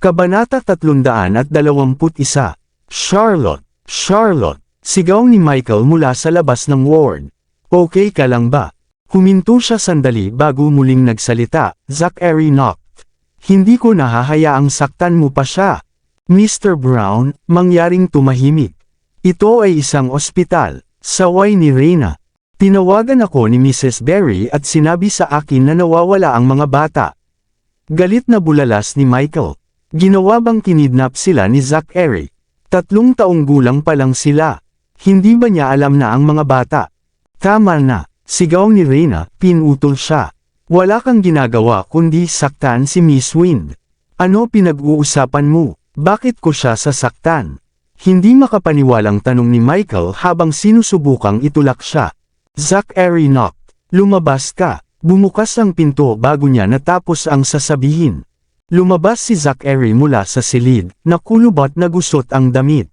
Kabanata 321. Charlotte, Charlotte, sigaw ni Michael mula sa labas ng ward. Okay ka lang ba? Huminto siya sandali bago muling nagsalita. Zachary knocked. Hindi ko nahahayaang saktan mo pa siya. Mr. Brown, mangyaring tumahimik. Ito ay isang ospital. Saway ni Reyna. Tinawagan ako ni Mrs. Berry at sinabi sa akin na nawawala ang mga bata. Galit na bulalas ni Michael. Ginawa bang kinidnap sila ni Zachary? 3 taong gulang pa lang sila. Hindi ba niya alam na ang mga bata? Tama na, sigaw ni Reyna, pinutol siya. Wala kang ginagawa kundi saktan si Miss Wind. Ano pinag-uusapan mo? Bakit ko siya sasaktan? Hindi makapaniwalang tanong ni Michael habang sinusubukang itulak siya. Zachary knocked. Lumabas ka. Bumukas ang pinto bago niya natapos ang sasabihin. Lumabas si Zachary mula sa silid, nakulubot na gusot ang damit.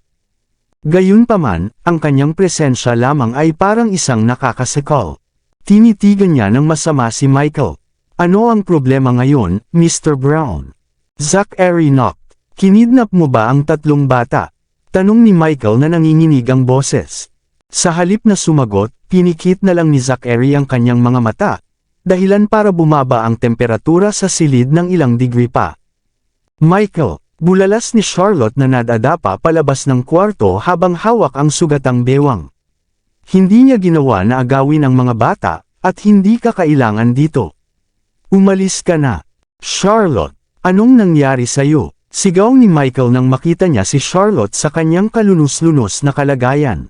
Gayunpaman, ang kanyang presensya lamang ay parang isang nakakasikal. Tinitigan niya ng masama si Michael. Ano ang problema ngayon, Mr. Brown? Zachary knocked. Kinidnap mo ba ang 3 bata? Tanong ni Michael na nanginginig ang boses. Sa halip na sumagot, pinikit na lang ni Zachary ang kanyang mga mata. Dahilan para bumaba ang temperatura sa silid ng ilang degree pa. Michael, bulalas ni Charlotte na nadadapa palabas ng kwarto habang hawak ang sugatang bewang. Hindi niya ginawa na agawin ang mga bata, at hindi ka kailangan dito. Umalis ka na. Charlotte, anong nangyari sa'yo? Sigaw ni Michael nang makita niya si Charlotte sa kanyang kalunos-lunos na kalagayan.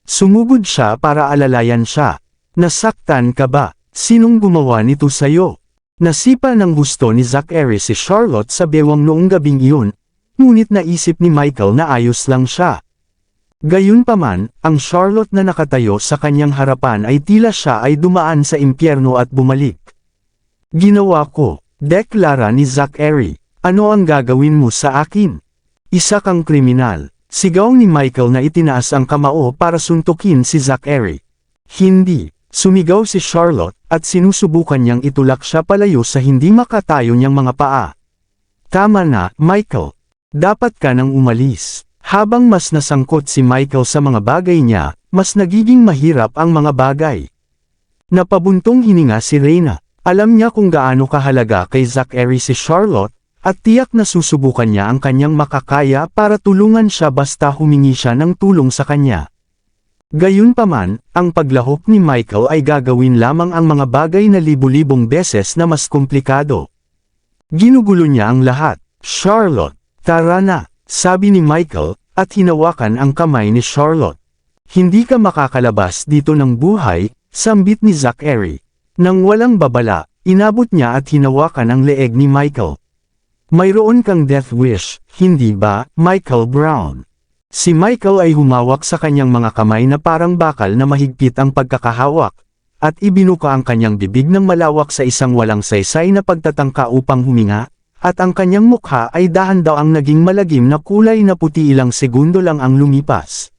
Sumugod siya para alalayan siya. Nasaktan ka ba? Sinong gumawa nito sa'yo? Nasipa ng gusto ni Zachary si Charlotte sa bewang noong gabing iyon, ngunit naisip ni Michael na ayos lang siya. Gayunpaman, ang Charlotte na nakatayo sa kanyang harapan ay tila siya ay dumaan sa impyerno at bumalik. Ginawa ko, deklara ni Zachary. Ano ang gagawin mo sa akin? Isa kang kriminal. Sigaw ni Michael na itinaas ang kamao para suntukin si Zachary. Hindi. Sumigaw si Charlotte, at sinusubukan niyang itulak siya palayo sa hindi makatayo niyang mga paa. Tama na, Michael. Dapat ka nang umalis. Habang mas nasangkot si Michael sa mga bagay niya, mas nagiging mahirap ang mga bagay. Napabuntong hininga si Reyna. Alam niya kung gaano kahalaga kay Zachary si Charlotte, at tiyak na susubukan niya ang kanyang makakaya para tulungan siya basta humingi siya ng tulong sa kanya. Gayunpaman, ang paglahok ni Michael ay gagawin lamang ang mga bagay na libu-libong beses na mas komplikado. Ginugulo niya ang lahat. Charlotte, tara na, sabi ni Michael, at hinawakan ang kamay ni Charlotte. Hindi ka makakalabas dito ng buhay, sambit ni Zachary. Nang walang babala, inabot niya at hinawakan ang leeg ni Michael. Mayroon kang death wish, hindi ba, Michael Brown? Si Michael ay humawak sa kanyang mga kamay na parang bakal na mahigpit ang pagkakahawak, at ibinuka ang kanyang bibig ng malawak sa isang walang saysay na pagtatangka upang huminga, at ang kanyang mukha ay dahan-daang naging malagim na kulay na puti. Ilang segundo lang ang lumipas.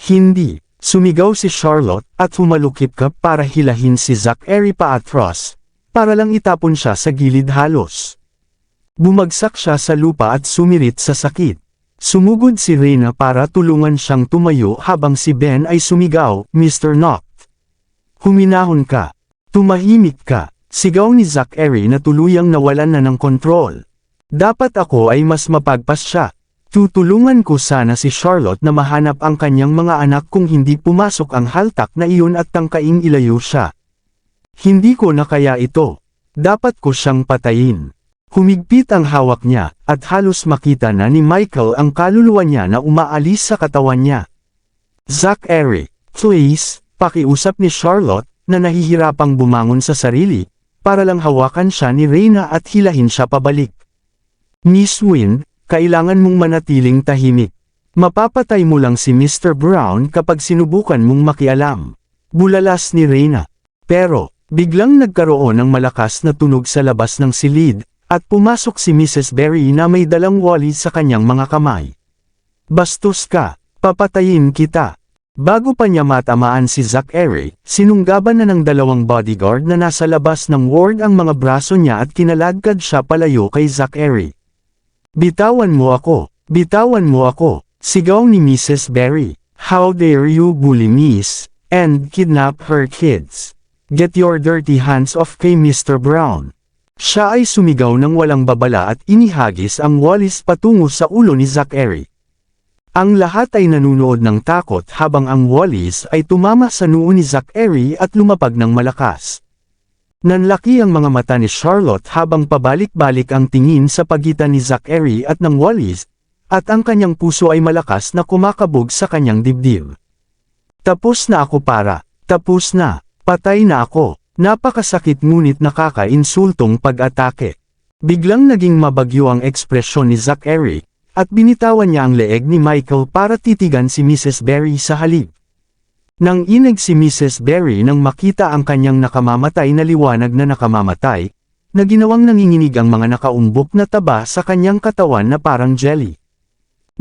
Hindi, sumigaw si Charlotte, at humalukip-kap para hilahin si Zachary paatros, para lang itapon siya sa gilid halos. Bumagsak siya sa lupa at sumirit sa sakit. Sumugod si Reyna para tulungan siyang tumayo habang si Ben ay sumigaw, Mr. Knocked. Huminahon ka. Tumahimik ka. Sigaw ni Zachary na tuluyang nawalan na ng kontrol. Dapat ako ay mas mapagpas siya. Tutulungan ko sana si Charlotte na mahanap ang kanyang mga anak kung hindi pumasok ang haltak na iyon at tangkaing ilayo siya. Hindi ko na kaya ito. Dapat ko siyang patayin. Humigpit ang hawak niya, at halos makita na ni Michael ang kaluluwa niya na umaalis sa katawan niya. Zachary, please, pakiusap ni Charlotte, na nahihirapang bumangon sa sarili, para lang hawakan siya ni Reyna at hilahin siya pabalik. Miss Wind, kailangan mong manatiling tahimik. Mapapatay mo lang si Mr. Brown kapag sinubukan mong makialam. Bulalas ni Reyna. Pero, biglang nagkaroon ng malakas na tunog sa labas ng silid, at pumasok si Mrs. Berry na may dalang wallet sa kanyang mga kamay. Bastos ka, papatayin kita. Bago pa niya matamaan si Zachary, sinunggaban na ng 2 bodyguard na nasa labas ng ward ang mga braso niya at kinaladkad siya palayo kay Zachary. Bitawan mo ako! Bitawan mo ako! Sigaw ni Mrs. Berry. How dare you bully Miss, and kidnap her kids? Get your dirty hands off kay Mr. Brown. Siya ay sumigaw ng walang babala at inihagis ang walis patungo sa ulo ni Zachary. Ang lahat ay nanunood ng takot habang ang walis ay tumama sa noo ni Zachary at lumapag ng malakas. Nanlaki ang mga mata ni Charlotte habang pabalik-balik ang tingin sa pagitan ni Zachary at ng walis, at ang kanyang puso ay malakas na kumakabog sa kanyang dibdib. Tapos na ako para, tapos na, patay na ako, napakasakit ngunit nakaka-insultong pag-atake. Biglang naging mabagyo ang ekspresyon ni Zachary, at binitawan niya ang leeg ni Michael para titigan si Mrs. Berry sa halip. Nang ineg si Mrs. Berry nang makita ang kanyang nakamamatay na liwanag na nakamamatay, na ginawang nanginginig ang mga nakaumbok na taba sa kanyang katawan na parang jelly.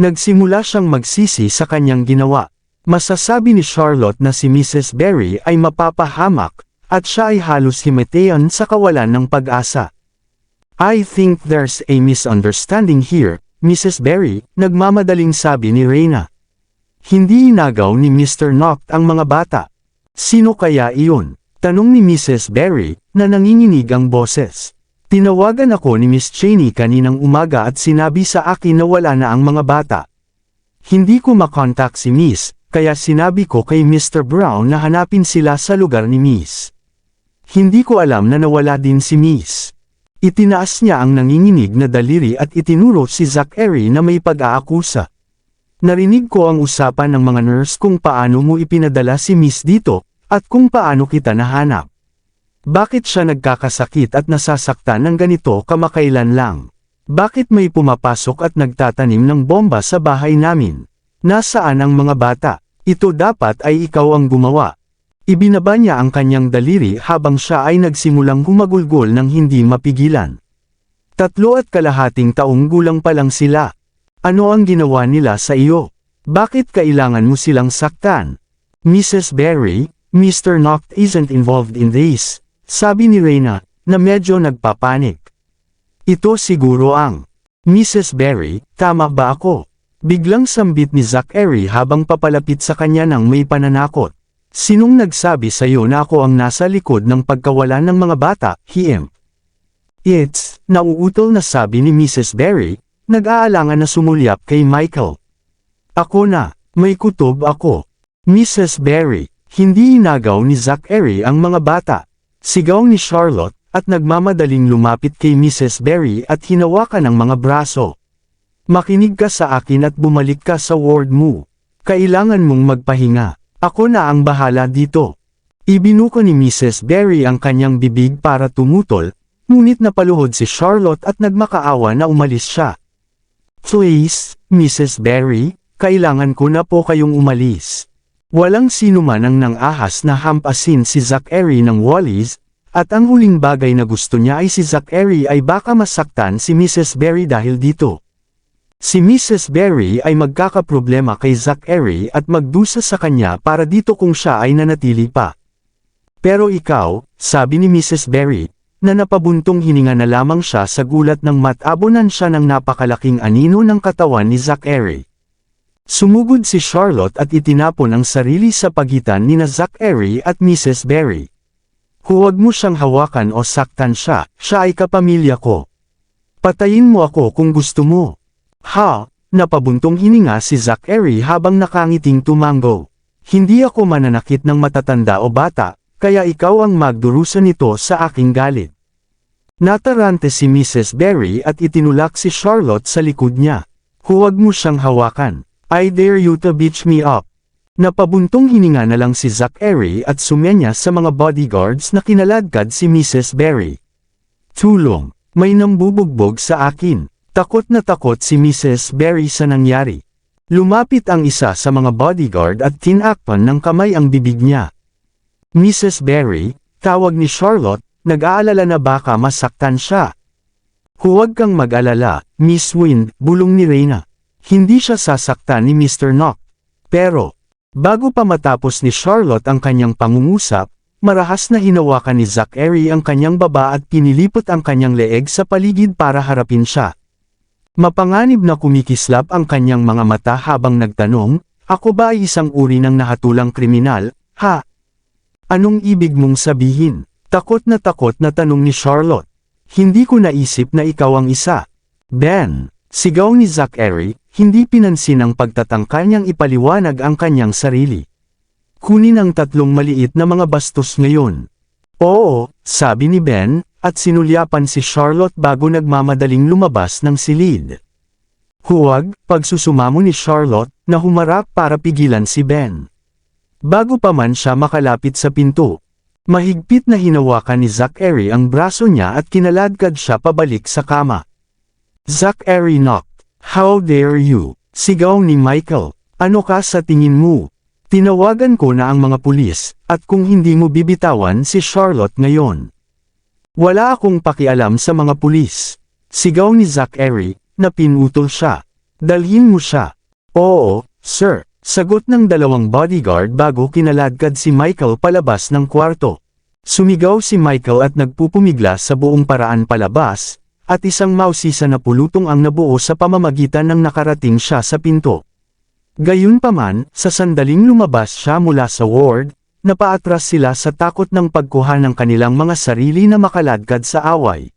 Nagsimula siyang magsisi sa kanyang ginawa. Masasabi ni Charlotte na si Mrs. Berry ay mapapahamak, at siya ay halos himatayan sa kawalan ng pag-asa. I think there's a misunderstanding here, Mrs. Berry, nagmamadaling sabi ni Reyna. Hindi inagaw ni Mr. Knock ang mga bata. Sino kaya iyon? Tanong ni Mrs. Berry, na nanginginig ang boses. Tinawagan ako ni Miss Cheney kaninang umaga at sinabi sa akin na wala na ang mga bata. Hindi ko makontak si Miss, kaya sinabi ko kay Mr. Brown na hanapin sila sa lugar ni Miss. Hindi ko alam na nawala din si Miss. Itinaas niya ang nanginginig na daliri at itinuro si Zachary na may pag-aakusa. Narinig ko ang usapan ng mga nurse kung paano mo ipinadala si Miss dito, at kung paano kita nahanap. Bakit siya nagkakasakit at nasasaktan ng ganito kamakailan lang? Bakit may pumapasok at nagtatanim ng bomba sa bahay namin? Nasaan ang mga bata? Ito dapat ay ikaw ang gumawa. Ibinaba niya ang kanyang daliri habang siya ay nagsimulang humagulgol ng hindi mapigilan. 3.5 taong gulang pa lang sila. Ano ang ginawa nila sa iyo? Bakit kailangan mo silang saktan? Mrs. Berry, Mr. Knock isn't involved in this, sabi ni Reyna, na medyo nagpapanik. Ito siguro ang Mrs. Berry, tama ba ako? Biglang sambit ni Zachary habang papalapit sa kanya ng may pananakot. Sinong nagsabi sa iyo na ako ang nasa likod ng pagkawalan ng mga bata, him? It's, nauutol na sabi ni Mrs. Berry, nag-aalangan na sumulyap kay Michael. Ako na, may kutob ako. Mrs. Berry, hindi inagaw ni Zachary ang mga bata. Sigaw ni Charlotte, at nagmamadaling lumapit kay Mrs. Berry at hinawakan ang mga braso. Makinig ka sa akin at bumalik ka sa ward mo. Kailangan mong magpahinga. Ako na ang bahala dito. Ibinuko ni Mrs. Berry ang kanyang bibig para tumutol, ngunit napaluhod si Charlotte at nagmakaawa na umalis siya. Please, Mrs. Berry, kailangan ko na po kayong umalis. Walang sinuman ang nang-ahas na hampasin si Zachary ng walis, at ang huling bagay na gusto niya ay si Zachary ay baka masaktan si Mrs. Berry dahil dito. Si Mrs. Berry ay magkakaproblema kay Zachary at magdusa sa kanya para dito kung siya ay nanatili pa. Pero ikaw, sabi ni Mrs. Berry, na napabuntong hininga na lamang siya sa gulat ng matabunan siya ng napakalaking anino ng katawan ni Zachary. Sumugod si Charlotte at itinapon ang sarili sa pagitan ni Zachary at Mrs. Berry. Huwag mo siyang hawakan o saktan siya, siya ay kapamilya ko. Patayin mo ako kung gusto mo. Ha, napabuntong hininga si Zachary habang nakangiting tumango. Hindi ako mananakit ng matatanda o bata, kaya ikaw ang magdurusa nito sa aking galit. Natarante si Mrs. Berry at itinulak si Charlotte sa likod niya. Huwag mo siyang hawakan. I dare you to beat me up. Napabuntong hininga na lang si Zachary at sumenya sa mga bodyguards na kinaladkad si Mrs. Berry. Tulong, may nambubugbog sa akin. Takot na takot si Mrs. Berry sa nangyari. Lumapit ang isa sa mga bodyguard at tinakpan ng kamay ang bibig niya. Mrs. Berry, tawag ni Charlotte, nag-aalala na baka masaktan siya. Huwag kang mag-alala, Miss Wind, bulong ni Reyna. Hindi siya sasaktan ni Mr. Knock. Pero, bago pa matapos ni Charlotte ang kanyang pangungusap, marahas na hinawakan ni Zachary ang kanyang baba at pinilipot ang kanyang leeg sa paligid para harapin siya. Mapanganib na kumikislap ang kanyang mga mata habang nagtanong, "Ako ba ay isang uri ng nahatulang kriminal, ha? Anong ibig mong sabihin?" Takot na tanong ni Charlotte. "Hindi ko naisip na ikaw ang isa." "Ben!" Sigaw ni Zachary, hindi pinansin ang pagtatangka niyang ipaliwanag ang kanyang sarili. "Kunin ang 3 maliit na mga bastos ngayon." "Oo," sabi ni Ben, at sinulyapan si Charlotte bago nagmamadaling lumabas ng silid. "Huwag," pagsusumamo ni Charlotte, na humarap para pigilan si Ben. Bago pa man siya makalapit sa pinto, mahigpit na hinawakan ni Zachary ang braso niya at kinaladkad siya pabalik sa kama. Zachary knocked. "How dare you?" Sigaw ni Michael. "Ano ka sa tingin mo? Tinawagan ko na ang mga pulis, at kung hindi mo bibitawan si Charlotte ngayon. Wala akong pakialam sa mga pulis." Sigaw ni Zachary, na pinutol siya. "Dalhin mo siya." "Oo, sir," sagot ng 2 bodyguard bago kinaladkad si Michael palabas ng kwarto. Sumigaw si Michael at nagpupumigla sa buong paraan palabas, at isang mausisa na pulutong ang nabuo sa pamamagitan ng nakarating siya sa pinto. Gayunpaman, sa sandaling lumabas siya mula sa ward, napaatras sila sa takot ng pagkuha ng kanilang mga sarili na makaladkad sa away.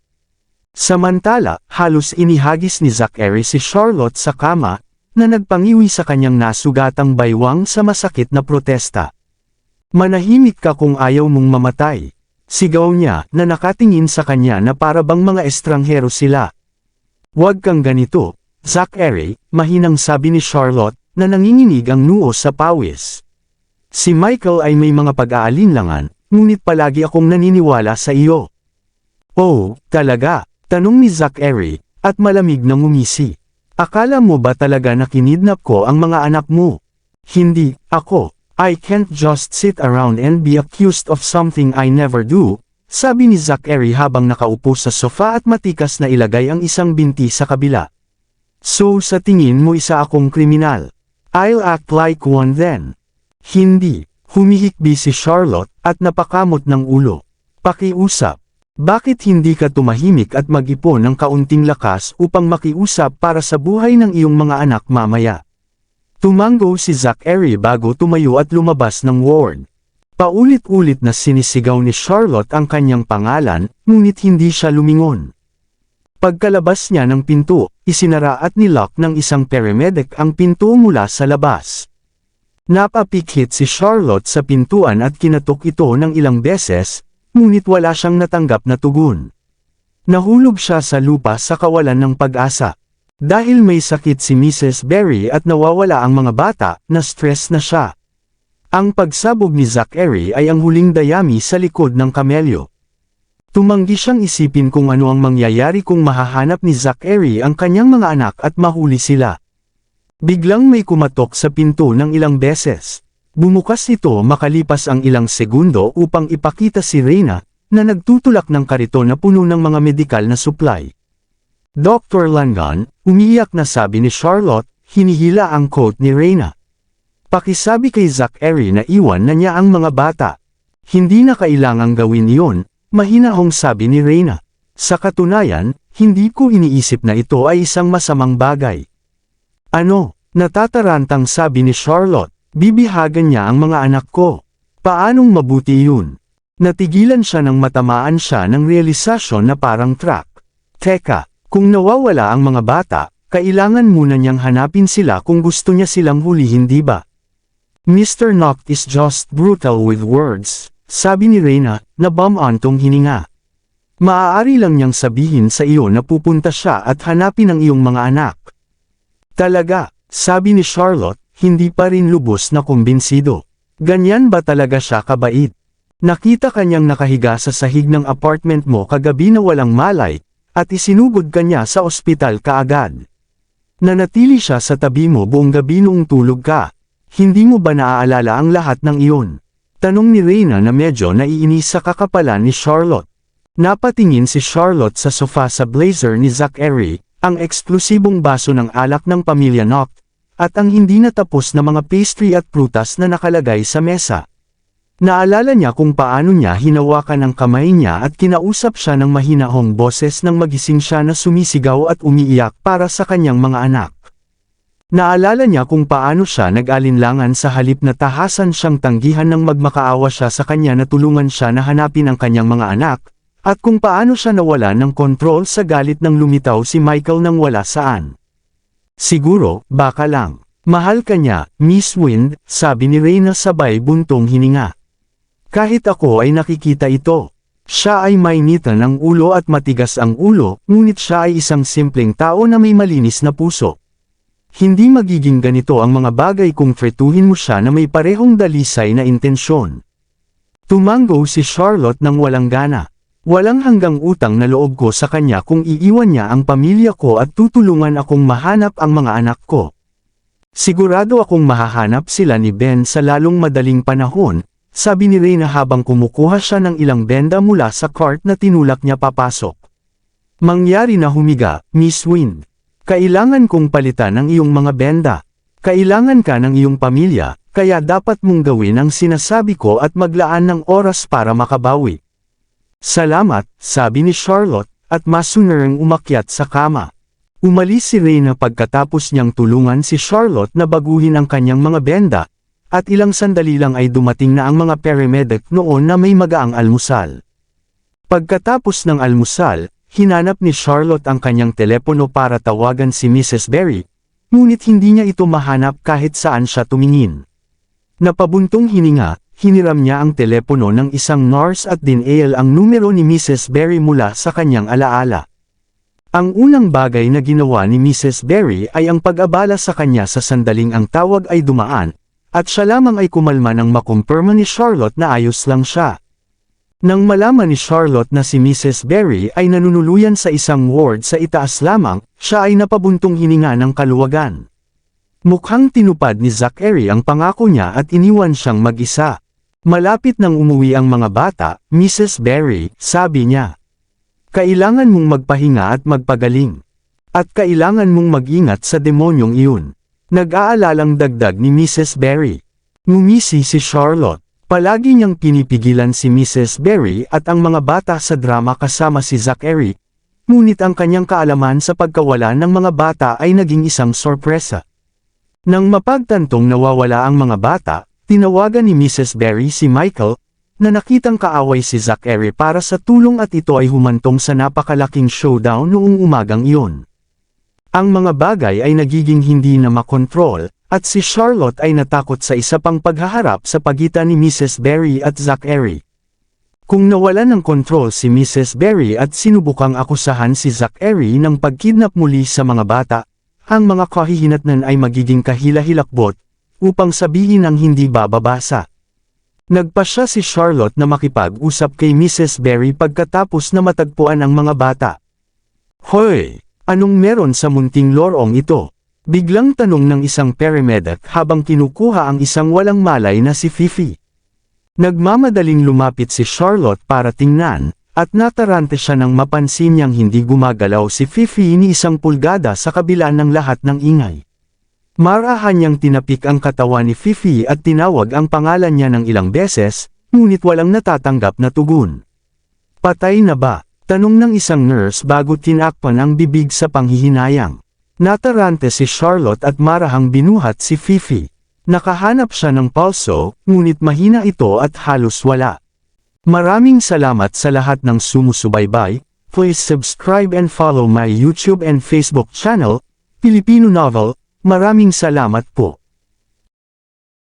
Samantala, halos inihagis ni Zachary si Charlotte sa kama, na nagpangiwi sa kanyang nasugatang baywang sa masakit na protesta. "Manahimik ka kung ayaw mong mamatay." Sigaw niya, na nakatingin sa kanya na para bang mga estranghero sila. "Huwag kang ganito, Zachary," mahinang sabi ni Charlotte, na nanginginig ang noo sa pawis. "Si Michael ay may mga pag-aalinlangan, ngunit palagi akong naniniwala sa iyo." "Oh, talaga?" tanong ni Zachary, at malamig na ngumisi. "Akala mo ba talaga na kinidnap ko ang mga anak mo?" "Hindi, ako. I can't just sit around and be accused of something I never do," sabi ni Zachary habang nakaupo sa sofa at matikas na ilagay ang isang binti sa kabila. "So sa tingin mo isa akong kriminal? I'll act like one then." "Hindi," humihikbi si Charlotte, at napakamot ng ulo. "Pakiusap. Bakit hindi ka tumahimik at mag-ipon ng kaunting lakas upang makiusap para sa buhay ng iyong mga anak mamaya?" Tumango si Zachary bago tumayo at lumabas ng ward. Paulit-ulit na sinisigaw ni Charlotte ang kanyang pangalan, ngunit hindi siya lumingon. Pagkalabas niya ng pinto, isinara at nilock ng isang paramedic ang pinto mula sa labas. Napapikit si Charlotte sa pintuan at kinatok ito ng ilang beses, ngunit wala siyang natanggap na tugon. Nahulog siya sa lupa sa kawalan ng pag-asa. Dahil may sakit si Mrs. Berry at nawawala ang mga bata, na-stress na siya. Ang pagsabog ni Zachary ay ang huling dayami sa likod ng kamelyo. Tumanggi siyang isipin kung ano ang mangyayari kung mahahanap ni Zachary ang kanyang mga anak at mahuli sila. Biglang may kumatok sa pinto ng ilang beses. Bumukas ito makalipas ang ilang segundo upang ipakita si Reyna, na nagtutulak ng kariton na puno ng mga medikal na supply. "Dr. Langan," umiiyak na sabi ni Charlotte, hinihila ang coat ni Reyna. "Pakisabi kay Zachary na iwan na niya ang mga bata." "Hindi na kailangang gawin iyon," mahinahong sabi ni Reyna. "Sa katunayan, hindi ko iniisip na ito ay isang masamang bagay." "Ano?" natatarantang sabi ni Charlotte. "Bibihagan niya ang mga anak ko. Paanong mabuti yun?" Natigilan siya nang matamaan siya ng realisasyon na parang truck. "Teka, kung nawawala ang mga bata, kailangan muna niyang hanapin sila kung gusto niya silang hulihin, di ba?" "Mr. Noct is just brutal with words," sabi ni Reyna, na bumantong hininga. "Maaari lang niyang sabihin sa iyo na pupunta siya at hanapin ang iyong mga anak." "Talaga?" sabi ni Charlotte, hindi pa rin lubos na kumbinsido. "Ganyan ba talaga siya kabait? Nakita kanyang nakahiga sa sahig ng apartment mo kagabi na walang malay, at isinugod kanya sa ospital kaagad. Nanatili siya sa tabi mo buong gabi noong tulog ka. Hindi mo ba naaalala ang lahat ng iyon?" Tanong ni Reyna na medyo naiinis sa kakapalan ni Charlotte. Napatingin si Charlotte sa sofa sa blazer ni Zachary, ang eksklusibong baso ng alak ng pamilya Noct, at ang hindi natapos na mga pastry at prutas na nakalagay sa mesa. Naalala niya kung paano niya hinawakan ang kamay niya at kinausap siya ng mahinahong boses nang magising siya na sumisigaw at umiiyak para sa kanyang mga anak. Naalala niya kung paano siya nag-alinlangan sa halip na tahasan siyang tanggihan nang magmakaawa siya sa kanya na tulungan siya na hanapin ang kanyang mga anak, at kung paano siya nawala ng kontrol sa galit nang lumitaw si Michael nang wala saan. Siguro, baka lang. Mahal ka niya, Miss Wind, sabi ni Reyna sabay buntong hininga. Kahit ako ay nakikita ito. Siya ay mainitan ng ulo at matigas ang ulo, ngunit siya ay isang simpleng tao na may malinis na puso. Hindi magiging ganito ang mga bagay kung tretuhin mo siya na may parehong dalisay na intensyon. Tumango si Charlotte nang walang gana. Walang hanggang utang na loob ko sa kanya kung iiwan niya ang pamilya ko at tutulungan akong mahanap ang mga anak ko. Sigurado akong mahahanap sila ni Ben sa lalong madaling panahon, sabi ni Reyna habang kumukuha siya ng ilang benda mula sa cart na tinulak niya papasok. Mangyari na humiga, Miss Wind. Kailangan kong palitan ang iyong mga benda. Kailangan ka ng iyong pamilya, kaya dapat mong gawin ang sinasabi ko at maglaan ng oras para makabawi. Salamat, sabi ni Charlotte, at masunarang umakyat sa kama. Umalis si Reyna pagkatapos niyang tulungan si Charlotte na baguhin ang kanyang mga benda, at ilang sandali lang ay dumating na ang mga paramedic noon na may magaang almusal. Pagkatapos ng almusal, hinanap ni Charlotte ang kanyang telepono para tawagan si Mrs. Berry, ngunit hindi niya ito mahanap kahit saan siya tumingin. Napabuntong hininga, hiniram niya ang telepono ng isang nurse at dinial ang numero ni Mrs. Berry mula sa kanyang alaala. Ang unang bagay na ginawa ni Mrs. Berry ay ang pag-abala sa kanya sa sandaling ang tawag ay dumaan, at siya lamang ay kumalma nang makumpirma ni Charlotte na ayos lang siya. Nang malaman ni Charlotte na si Mrs. Berry ay nanunuluyan sa isang ward sa itaas lamang, siya ay napabuntong hininga ng kaluwagan. Mukhang tinupad ni Zachary ang pangako niya at iniwan siyang mag-isa. Malapit nang umuwi ang mga bata, Mrs. Berry, sabi niya. Kailangan mong magpahinga at magpagaling. At kailangan mong mag-ingat sa demonyong iyon. Nag-aalalang dagdag ni Mrs. Berry. Ngumisi si Charlotte. Palagi niyang pinipigilan si Mrs. Berry at ang mga bata sa drama kasama si Zachary, ngunit ang kanyang kaalaman sa pagkawala ng mga bata ay naging isang sorpresa. Nang mapagtantong nawawala ang mga bata, tinawagan ni Mrs. Berry si Michael, na nakitang kaaway si Zachary para sa tulong at ito ay humantong sa napakalaking showdown noong umagang iyon. Ang mga bagay ay nagiging hindi na makontrol, at si Charlotte ay natakot sa isa pang paghaharap sa pagitan ni Mrs. Berry at Zachary. Kung nawalan ng kontrol si Mrs. Berry at sinubukang akusahan si Zachary ng pagkidnap muli sa mga bata, ang mga kahihinatnan ay magiging kahila-hilakbot, upang sabihin ang hindi bababasa. Nagpasya si Charlotte na makipag-usap kay Mrs. Berry pagkatapos na matagpuan ang mga bata. Hoy! Anong meron sa munting lorong ito? Biglang tanong ng isang paramedic habang kinukuha ang isang walang malay na si Fifi. Nagmamadaling lumapit si Charlotte para tingnan, at natarante siya nang mapansin niyang hindi gumagalaw si Fifi ni isang pulgada sa kabila ng lahat ng ingay. Marahan niyang tinapik ang katawan ni Fifi at tinawag ang pangalan niya ng ilang beses, ngunit walang natatanggap na tugon. Patay na ba? Tanong ng isang nurse bago tinakpan ang bibig sa panghihinayang. Natarante si Charlotte at marahang binuhat si Fifi. Nakahanap siya ng pulso, ngunit mahina ito at halos wala. Maraming salamat sa lahat ng sumusubaybay. Please subscribe and follow my YouTube and Facebook channel, Filipino Novel. Maraming salamat po.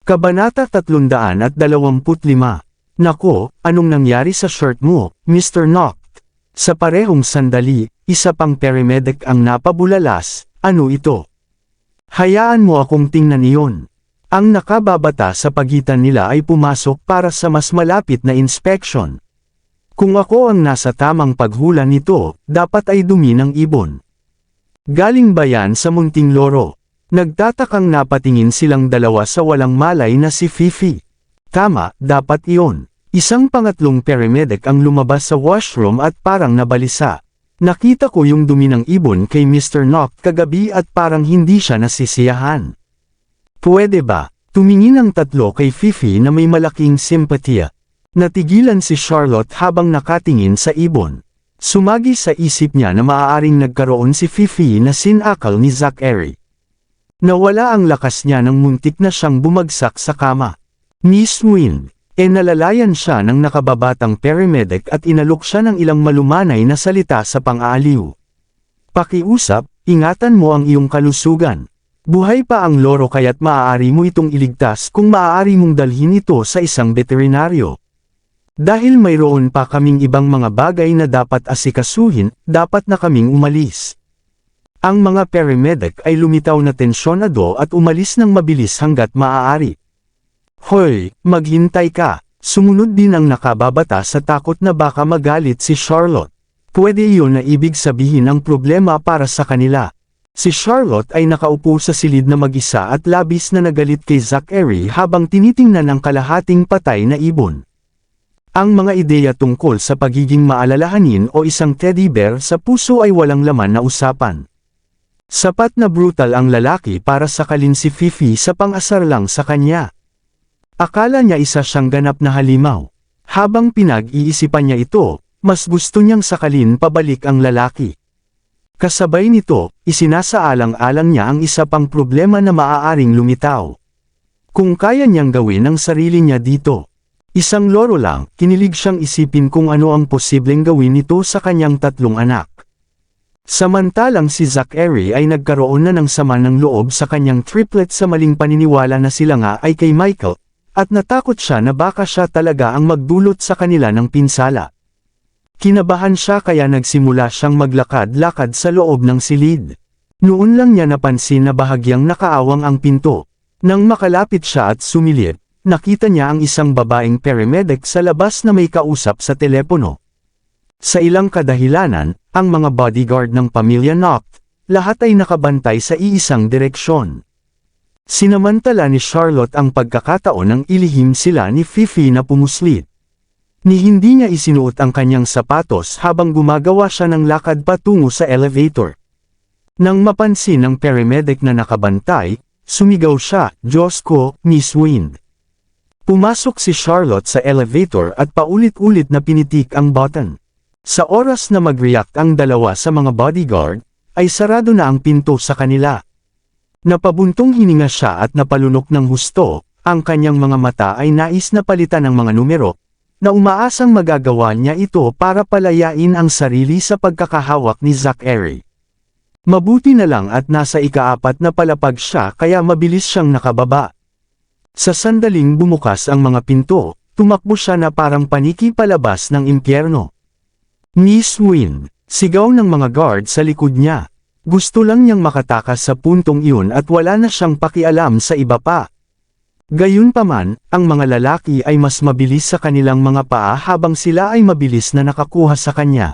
Kabanata 325. Nako, anong nangyari sa shirt mo, Mr. Noct? Sa parehong sandali, isa pang paramedic ang napabulalas. Ano ito? Hayaan mo akong tingnan iyon. Ang nakababata sa pagitan nila ay pumasok para sa mas malapit na inspection. Kung ako ang nasa tamang paghula nito, dapat ay dumi ng ibon. Galing ba yan sa munting loro? Nagtatakang napatingin silang dalawa sa walang malay na si Fifi. Tama, dapat iyon. Isang pangatlong paramedic ang lumabas sa washroom at parang nabalisa. Nakita ko yung dumi ng ibon kay Mr. Noct kagabi at parang hindi siya nasisiyahan. Pwede ba? Tumingin ang tatlo kay Fifi na may malaking simpatiya. Natigilan si Charlotte habang nakatingin sa ibon. Sumagi sa isip niya na maaaring nagkaroon si Fifi na sinakal ni Zachary. Nawala ang lakas niya nang muntik na siyang bumagsak sa kama. Miss Wind, nalalayan siya ng nakababatang paramedic at inalok siya ng ilang malumanay na salita sa pang-aaliw. Pakiusap, ingatan mo ang iyong kalusugan. Buhay pa ang loro kaya't maaari mo itong iligtas kung maaari mong dalhin ito sa isang veterinaryo. Dahil mayroon pa kaming ibang mga bagay na dapat asikasuhin, dapat na kaming umalis. Ang mga paramedic ay lumitaw na tensyonado at umalis ng mabilis hanggat maaari. Hoy, maghintay ka. Sumunod din ang nakababata sa takot na baka magalit si Charlotte. Pwede iyon na ibig sabihin ang problema para sa kanila. Si Charlotte ay nakaupo sa silid na mag-isa at labis na nagalit kay Zachary habang tinitingnan ang kalahating patay na ibon. Ang mga ideya tungkol sa pagiging maalalahanin o isang teddy bear sa puso ay walang laman na usapan. Sapat na brutal ang lalaki para sakalin si Fifi sa pang-asar lang sa kanya. Akala niya isa siyang ganap na halimaw. Habang pinag-iisipan niya ito, mas gusto niyang sakalin pabalik ang lalaki. Kasabay nito, isinasaalang-alang niya ang isa pang problema na maaaring lumitaw. Kung kaya niyang gawin ang sarili niya dito. Isang loro lang, kinilig siyang isipin kung ano ang posibleng gawin nito sa kanyang tatlong anak. Samantalang si Zachary ay nagkaroon na ng sama ng loob sa kanyang triplet sa maling paniniwala na sila nga ay kay Michael, at natakot siya na baka siya talaga ang magdulot sa kanila ng pinsala. Kinabahan siya kaya nagsimula siyang maglakad-lakad sa loob ng silid. Noon lang niya napansin na bahagyang nakaawang ang pinto. Nang makalapit siya at sumilip, nakita niya ang isang babaeng paramedic sa labas na may kausap sa telepono. Sa ilang kadahilanan, ang mga bodyguard ng pamilya Noct, lahat ay nakabantay sa iisang direksyon. Sinamantala ni Charlotte ang pagkakataon nang ilihim sila ni Fifi na pumuslit. Ni hindi niya isinuot ang kanyang sapatos habang gumagawa siya ng lakad patungo sa elevator. Nang mapansin ng paramedic na nakabantay, sumigaw siya, "Diyos ko, Miss Wind." Pumasok si Charlotte sa elevator at paulit-ulit na pinitik ang button. Sa oras na mag-react ang dalawa sa mga bodyguard, ay sarado na ang pinto sa kanila. Napabuntong hininga siya at napalunok ng husto, ang kanyang mga mata ay nais na palitan ng mga numero, na umaasang magagawa niya ito para palayain ang sarili sa pagkakahawak ni Zachary. Mabuti na lang at nasa ika-4 na palapag siya kaya mabilis siyang nakababa. Sa sandaling bumukas ang mga pinto, tumakbo siya na parang paniki palabas ng impyerno. Miss Wind, sigaw ng mga guard sa likod niya. Gusto lang niyang makatakas sa puntong iyon at wala na siyang pakialam sa iba pa. Gayunpaman, ang mga lalaki ay mas mabilis sa kanilang mga paa habang sila ay mabilis na nakakuha sa kanya.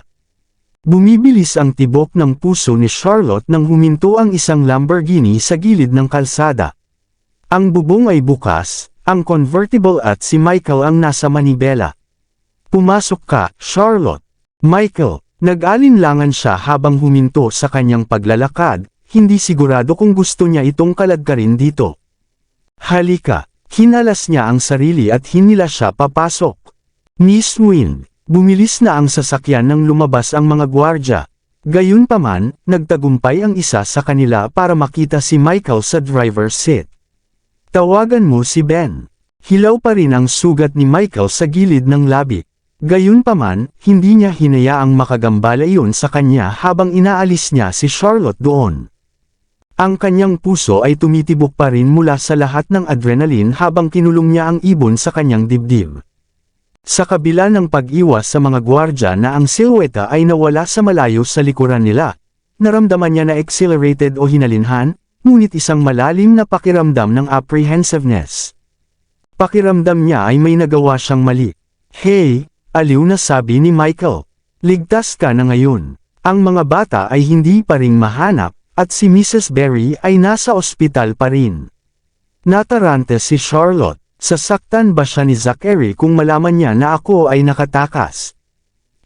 Bumibilis ang tibok ng puso ni Charlotte nang huminto ang isang Lamborghini sa gilid ng kalsada. Ang bubong ay bukas, ang convertible at si Michael ang nasa manibela. "Pumasok ka, Charlotte." Michael, nag-alinlangan siya habang huminto sa kanyang paglalakad, hindi sigurado kung gusto niya itong kaladkarin dito. "Halika." Hinalas niya ang sarili at hinila siya papasok. Miss Wind, bumilis na ang sasakyan nang lumabas ang mga gwardya. Gayunpaman, nagtagumpay ang isa sa kanila para makita si Michael sa driver's seat. "Tawagan mo si Ben." Hilaw pa rin ang sugat ni Michael sa gilid ng labi. Gayunpaman, hindi niya hinayaang makagambala iyon sa kanya habang inaalis niya si Charlotte doon. Ang kanyang puso ay tumitibok pa rin mula sa lahat ng adrenaline habang kinulong niya ang ibon sa kanyang dibdib. Sa kabila ng pag-iwas sa mga gwardya na ang silhouette ay nawala sa malayo sa likuran nila, naramdaman niya na exhilarated o hinalinhan, ngunit isang malalim na pakiramdam ng apprehensiveness. Pakiramdam niya ay may nagawa siyang mali. "Hey," aliw na sabi ni Michael. "Ligtas ka na ngayon. Ang mga bata ay hindi pa ring mahanap, at si Mrs. Berry ay nasa ospital pa rin." Natarante si Charlotte. Sasaktan ba siya ni Zachary kung malaman niya na ako ay nakatakas?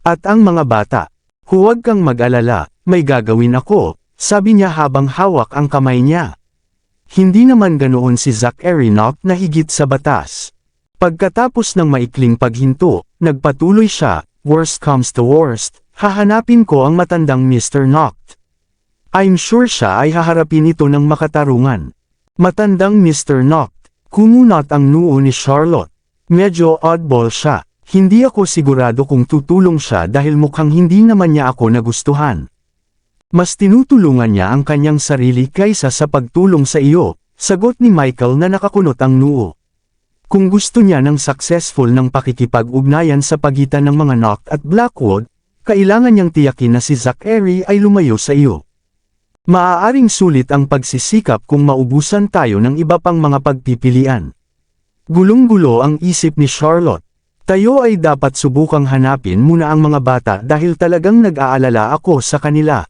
At ang mga bata, "Huwag kang mag-alala, may gagawin ako," sabi niya habang hawak ang kamay niya. Hindi naman ganoon si Zachary Knock na higit sa batas. Pagkatapos ng maikling paghinto, nagpatuloy siya, worst comes to worst, hahanapin ko ang matandang Mr. Knock. I'm sure siya ay haharapin ito ng makatarungan. Matandang Mr. Knock. Kumunat ang noo ni Charlotte. Medyo oddball siya. Hindi ako sigurado kung tutulong siya dahil mukhang hindi naman niya ako nagustuhan. Mas tinutulungan niya ang kanyang sarili kaysa sa pagtulong sa iyo, sagot ni Michael na nakakunot ang noo. Kung gusto niya ng successful ng pakikipag-ugnayan sa pagitan ng mga Knock at Blackwood, kailangan niyang tiyakin na si Zachary ay lumayo sa iyo. Maaaring sulit ang pagsisikap kung maubusan tayo ng iba pang mga pagpipilian. Gulong-gulo ang isip ni Charlotte. Tayo ay dapat subukang hanapin muna ang mga bata dahil talagang nag-aalala ako sa kanila.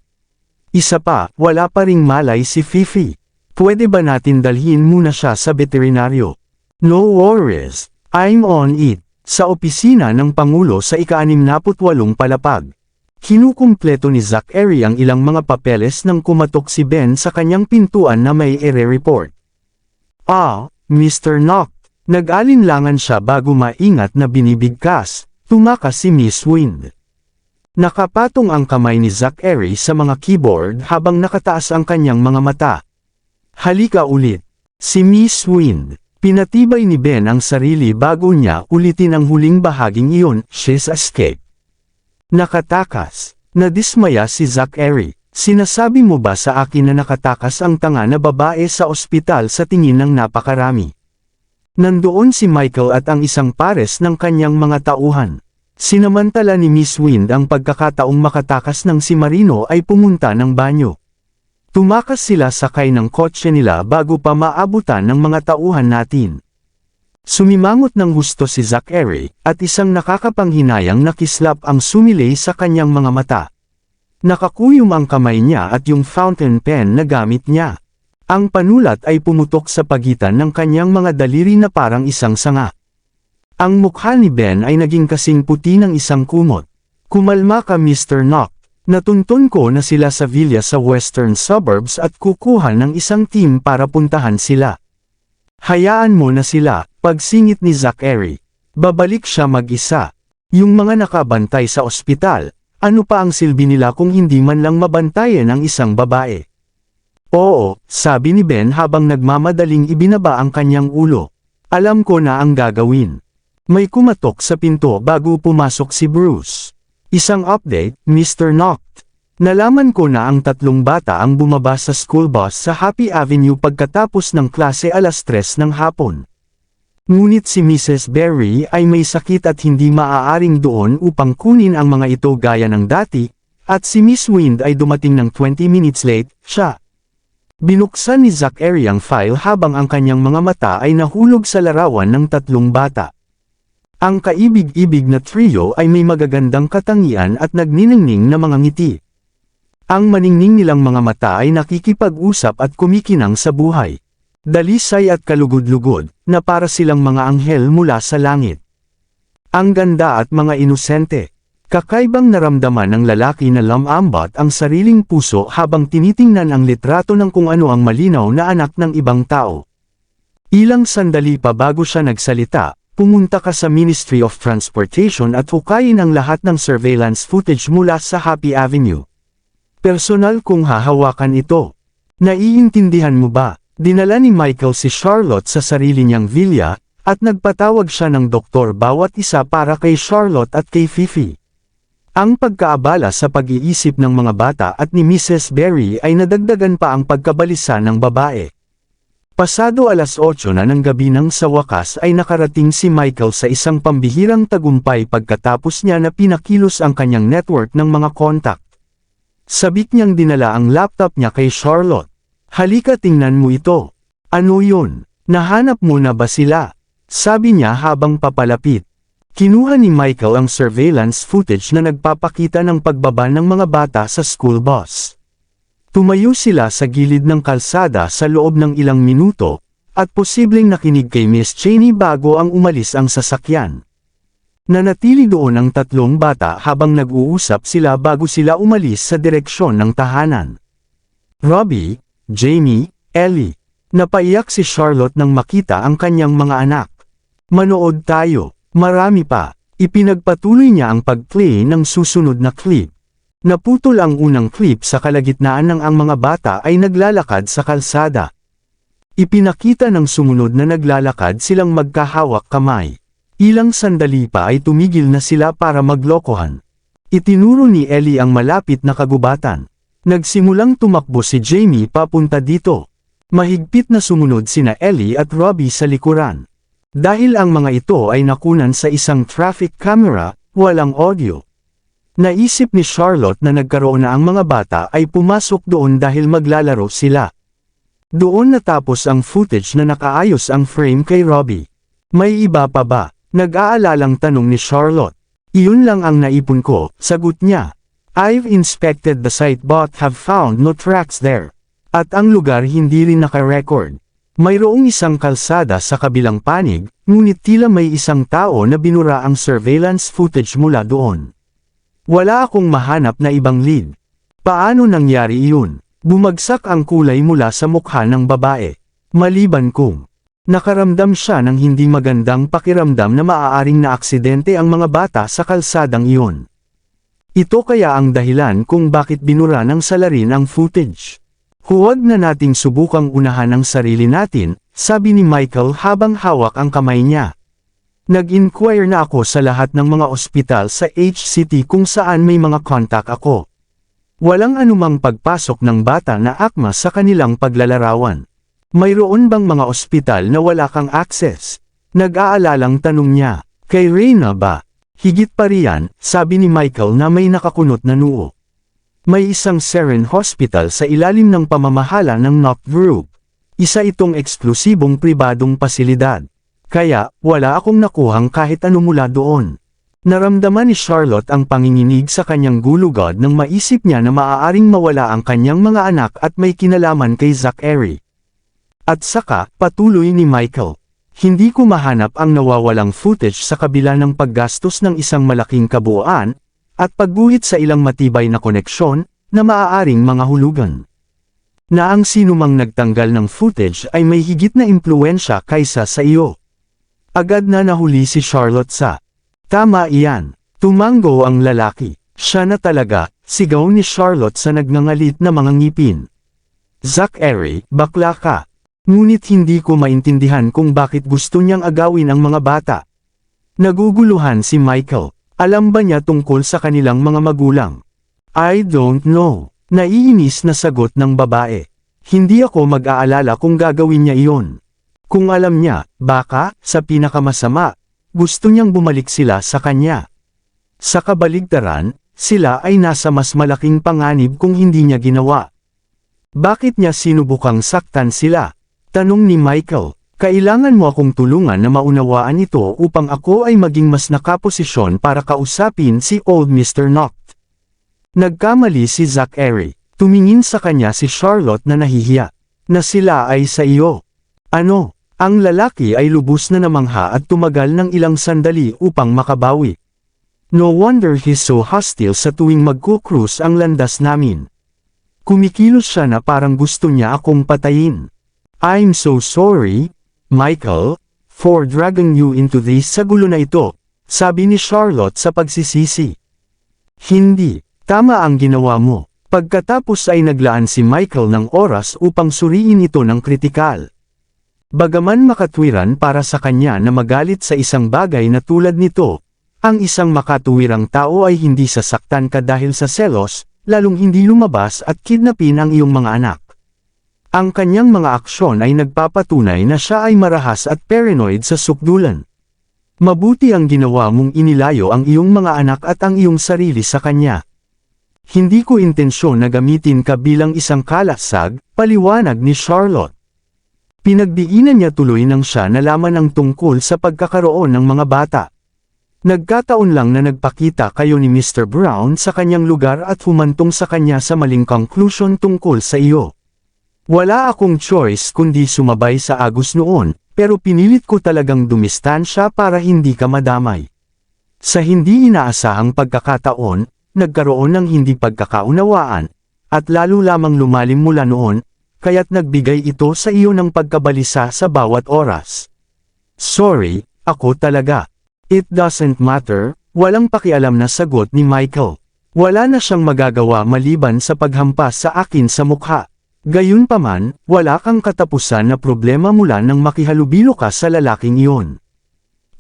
Isa pa, wala pa ring malay si Fifi. Pwede ba natin dalhin muna siya sa veterinaryo? No worries, I'm on it. Sa opisina ng Pangulo sa ika-68 palapag. Kinukumpleto ni Zachary ang ilang mga papeles nang kumatok si Ben sa kanyang pintuan na may ire-report. Ah, Mr. Knock. Nag-alinlangan siya bago maingat na binibigkas, tumakas si Miss Wind. Nakapatong ang kamay ni Zachary sa mga keyboard habang nakataas ang kanyang mga mata. Halika ulit. Si Miss Wind. Pinatibay ni Ben ang sarili bago niya ulitin ang huling bahaging iyon, she's escape. Nakatakas. Nadismaya si Zachary. Sinasabi mo ba sa akin na nakatakas ang tanga na babae sa ospital sa tingin ng napakarami? Nandoon si Michael at ang isang pares ng kanyang mga tauhan. Sinamantala ni Miss Wind ang pagkakataong makatakas ng si Marino ay pumunta ng banyo. Tumakas sila sakay ng kotse nila bago pa maabutan ng mga tauhan natin. Sumimangot ng gusto si Zachary, at isang nakakapanghinayang nakislap ang sumilay sa kanyang mga mata. Nakakuyom ang kamay niya at yung fountain pen na gamit niya. Ang panulat ay pumutok sa pagitan ng kanyang mga daliri na parang isang sanga. Ang mukha ni Ben ay naging kasing puti ng isang kumot. Kumalma ka Mr. Knock. Natuntun ko na sila sa villa sa western suburbs at kukuha ng isang team para puntahan sila. Hayaan mo na sila, pagsingit ni Zachary. Babalik siya mag-isa. Yung mga nakabantay sa ospital, ano pa ang silbi nila kung hindi man lang mabantayan ang isang babae? Oo, sabi ni Ben habang nagmamadaling ibinaba ang kanyang ulo. Alam ko na ang gagawin. May kumatok sa pinto bago pumasok si Bruce. Isang update, Mr. Knock. Nalaman ko na ang 3 bata ang bumaba sa school bus sa Happy Avenue pagkatapos ng klase 3:00 ng hapon. Ngunit si Mrs. Berry ay may sakit at hindi maaaring doon upang kunin ang mga ito gaya ng dati, at si Miss Wind ay dumating ng 20 minutes late, siya. Binuksan ni Zachary ang file habang ang kanyang mga mata ay nahulog sa larawan ng 3 bata. Ang kaibig-ibig na trio ay may magagandang katangian at nagniningning na mga ngiti. Ang maningning nilang mga mata ay nakikipag-usap at kumikinang sa buhay. Dalisay at kalugod-lugod, na para silang mga anghel mula sa langit. Ang ganda at mga inosente. Kakaibang naramdaman ng lalaki na lumambat ang sariling puso habang tinitingnan ang litrato ng kung ano ang malinaw na anak ng ibang tao. Ilang sandali pa bago siya nagsalita, pumunta ka sa Ministry of Transportation at hukayin ang lahat ng surveillance footage mula sa Happy Avenue. Personal kong hahawakan ito. Naiintindihan mo ba? Dinala ni Michael si Charlotte sa sarili niyang villa, at nagpatawag siya ng doktor bawat isa para kay Charlotte at kay Fifi. Ang pagkaabala sa pag-iisip ng mga bata at ni Mrs. Berry ay nadagdagan pa ang pagkabalisa ng babae. Pasado 8:00 na ng gabi nang sa wakas ay nakarating si Michael sa isang pambihirang tagumpay pagkatapos niya na pinakilos ang kanyang network ng mga kontak. Sabik niyang dinala ang laptop niya kay Charlotte. Halika tingnan mo ito. Ano yun? Nahanap mo na ba sila? Sabi niya habang papalapit. Kinuha ni Michael ang surveillance footage na nagpapakita ng pagbaba ng mga bata sa school bus. Tumayo sila sa gilid ng kalsada sa loob ng ilang minuto, at posibleng nakinig kay Miss Cheney bago ang umalis ang sasakyan. Nanatili doon ang 3 bata habang nag-uusap sila bago sila umalis sa direksyon ng tahanan. Robbie, Jamie, Ellie. Napaiyak si Charlotte nang makita ang kanyang mga anak. Manood tayo. Marami pa. Ipinagpatuloy niya ang pag-play ng susunod na clip. Naputol ang unang clip sa kalagitnaan ng ang mga bata ay naglalakad sa kalsada. Ipinakita ng sumunod na naglalakad silang magkahawak kamay. Ilang sandali pa ay tumigil na sila para maglokohan. Itinuro ni Ellie ang malapit na kagubatan. Nagsimulang tumakbo si Jamie papunta dito. Mahigpit na sumunod sina Ellie at Robbie sa likuran. Dahil ang mga ito ay nakunan sa isang traffic camera, walang audio. Naisip ni Charlotte na nagkaroon na ang mga bata ay pumasok doon dahil maglalaro sila. Doon natapos ang footage na nakaayos ang frame kay Robbie. May iba pa ba? Nag-aalalang tanong ni Charlotte. Iyon lang ang naipon ko, sagot niya. I've inspected the site but have found no tracks there. At ang lugar hindi rin naka-record. Mayroong isang kalsada sa kabilang panig, ngunit tila may isang tao na binura ang surveillance footage mula doon. Wala akong mahanap na ibang lead. Paano nangyari iyon? Bumagsak ang kulay mula sa mukha ng babae. Maliban kung nakaramdam siya ng hindi magandang pakiramdam na maaaring naaksidente ang mga bata sa kalsadang iyon. Ito kaya ang dahilan kung bakit binura ng salarin ang footage. Huwag na nating subukang unahan ang sarili natin, sabi ni Michael habang hawak ang kamay niya. Nag-inquire na ako sa lahat ng mga ospital sa HCT kung saan may mga contact ako. Walang anumang pagpasok ng bata na akma sa kanilang paglalarawan. Mayroon bang mga ospital na wala kang access? Nag-aalalang tanong niya. Kay Reyna ba? Higit pa riyan, sabi ni Michael na may nakakunot na noo. May isang Seren Hospital sa ilalim ng pamamahala ng Knock Group. Isa itong eksklusibong pribadong pasilidad. Kaya, wala akong nakuhang kahit ano mula doon. Naramdaman ni Charlotte ang panginginig sa kanyang gulugod nang maisip niya na maaaring mawala ang kanyang mga anak at may kinalaman kay Zachary. At saka, patuloy ni Michael. Hindi ko mahanap ang nawawalang footage sa kabila ng paggastos ng isang malaking kabuuan, at pagguhit sa ilang matibay na koneksyon, na maaaring mga hulugan. Na ang sinumang nagtanggal ng footage ay may higit na impluwensya kaysa sa iyo. Agad na nahuli si Charlotte sa, tama iyan, tumango ang lalaki, siya na talaga, sigaw ni Charlotte sa nagngangalit na mga ngipin. Zachary, bakla ka. Ngunit hindi ko maintindihan kung bakit gusto niyang agawin ang mga bata. Naguguluhan si Michael, alam ba niya tungkol sa kanilang mga magulang? I don't know, naiinis na sagot ng babae. Hindi ako mag-aalala kung gagawin niya iyon. Kung alam niya, baka, sa pinakamasama, gusto niyang bumalik sila sa kanya. Sa kabaligtaran, sila ay nasa mas malaking panganib kung hindi niya ginawa. Bakit niya sinubukang saktan sila? Tanong ni Michael, kailangan mo akong tulungan na maunawaan ito upang ako ay maging mas nakaposisyon para kausapin si Old Mr. Knock. Nagkamali si Zachary, tumingin sa kanya si Charlotte na nahihiya, na sila ay sa iyo. Ano? Ang lalaki ay lubos na namangha at tumagal ng ilang sandali upang makabawi. No wonder he's so hostile sa tuwing magkukrus ang landas namin. Kumikilos siya na parang gusto niya akong patayin. I'm so sorry, Michael, for dragging you into this sa gulo na ito, sabi ni Charlotte sa pagsisisi. Hindi, tama ang ginawa mo. Pagkatapos ay naglaan si Michael ng oras upang suriin ito ng kritikal. Bagaman makatwiran para sa kanya na magalit sa isang bagay na tulad nito, ang isang makatuwirang tao ay hindi sasaktan ka dahil sa selos, lalong hindi lumabas at kidnapin ang iyong mga anak. Ang kanyang mga aksyon ay nagpapatunay na siya ay marahas at paranoid sa sukdulan. Mabuti ang ginawa mong inilayo ang iyong mga anak at ang iyong sarili sa kanya. Hindi ko intensyon na gamitin ka bilang isang kalasag, paliwanag ni Charlotte. Pinagdiinan niya tuloy nang siya nalaman ang tungkol sa pagkakaroon ng mga bata. Nagkataon lang na nagpakita kayo ni Mr. Brown sa kanyang lugar at humantong sa kanya sa maling conclusion tungkol sa iyo. Wala akong choice kundi sumabay sa agos noon, pero pinilit ko talagang dumistansya para hindi ka madamay. Sa hindi inaasahang pagkakataon, nagkaroon ng hindi pagkakaunawaan, at lalo lamang lumalim mula noon, kaya't nagbigay ito sa iyo ng pagkabalisa sa bawat oras. Sorry, ako talaga. It doesn't matter, walang pakialam na sagot ni Michael. Wala na siyang magagawa maliban sa paghampas sa akin sa mukha. Gayunpaman, wala kang katapusan na problema mula nang makihalubilo ka sa lalaking iyon.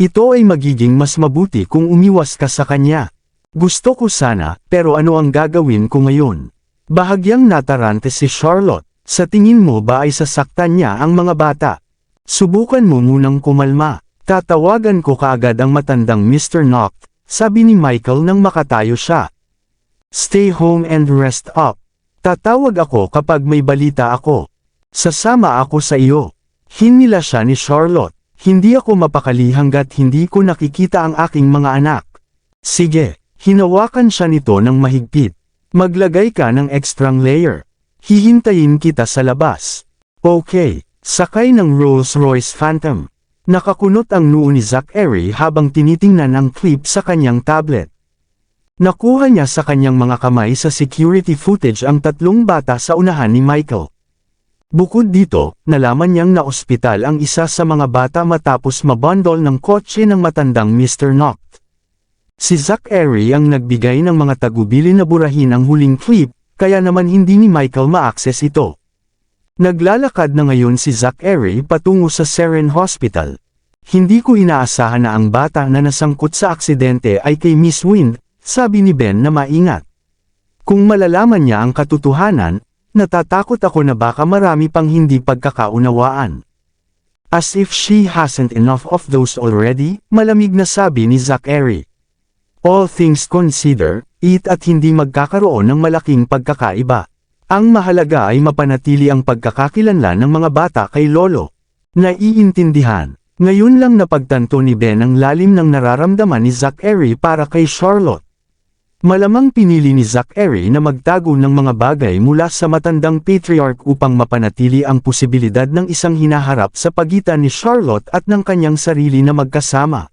Ito ay magiging mas mabuti kung umiwas ka sa kanya. Gusto ko sana, pero ano ang gagawin ko ngayon? Bahagyang natarante si Charlotte. Sa tingin mo ba ay sasaktan niya ang mga bata? Subukan mo munang kumalma. Tatawagan ko kaagad ang matandang Mr. Noct, sabi ni Michael nang makatayo siya. Stay home and rest up. Tatawag ako kapag may balita ako. Sasama ako sa iyo. Hinila siya ni Charlotte. Hindi ako mapakali hanggat hindi ko nakikita ang aking mga anak. Sige, hinawakan siya nito ng mahigpit. Maglagay ka ng extrang layer. Hihintayin kita sa labas. Okay, sakay ng Rolls-Royce Phantom. Nakakunot ang noo ni Zachary habang tinitingnan ang clip sa kanyang tablet. Nakuha niya sa kanyang mga kamay sa security footage ang tatlong bata sa unahan ni Michael. Bukod dito, nalaman niyang naospital ang isa sa mga bata matapos mabundol ng kotse ng matandang Mr. Noct. Si Zachary ang nagbigay ng mga tagubili na burahin ang huling clip, kaya naman hindi ni Michael ma-access ito. Naglalakad na ngayon si Zachary patungo sa Seren Hospital. Hindi ko inaasahan na ang bata na nasangkot sa aksidente ay kay Miss Wind, sabi ni Ben na maingat. Kung malalaman niya ang katotohanan, natatakot ako na baka marami pang hindi pagkakaunawaan. As if she hasn't enough of those already, malamig na sabi ni Zachary. All things consider, at hindi magkakaroon ng malaking pagkakaiba. Ang mahalaga ay mapanatili ang pagkakakilanlan ng mga bata kay Lolo. Naiintindihan. Ngayon lang napagtanto ni Ben ang lalim ng nararamdaman ni Zachary para kay Charlotte. Malamang pinili ni Zachary na magtago ng mga bagay mula sa matandang patriarch upang mapanatili ang posibilidad ng isang hinaharap sa pagitan ni Charlotte at ng kanyang sarili na magkasama.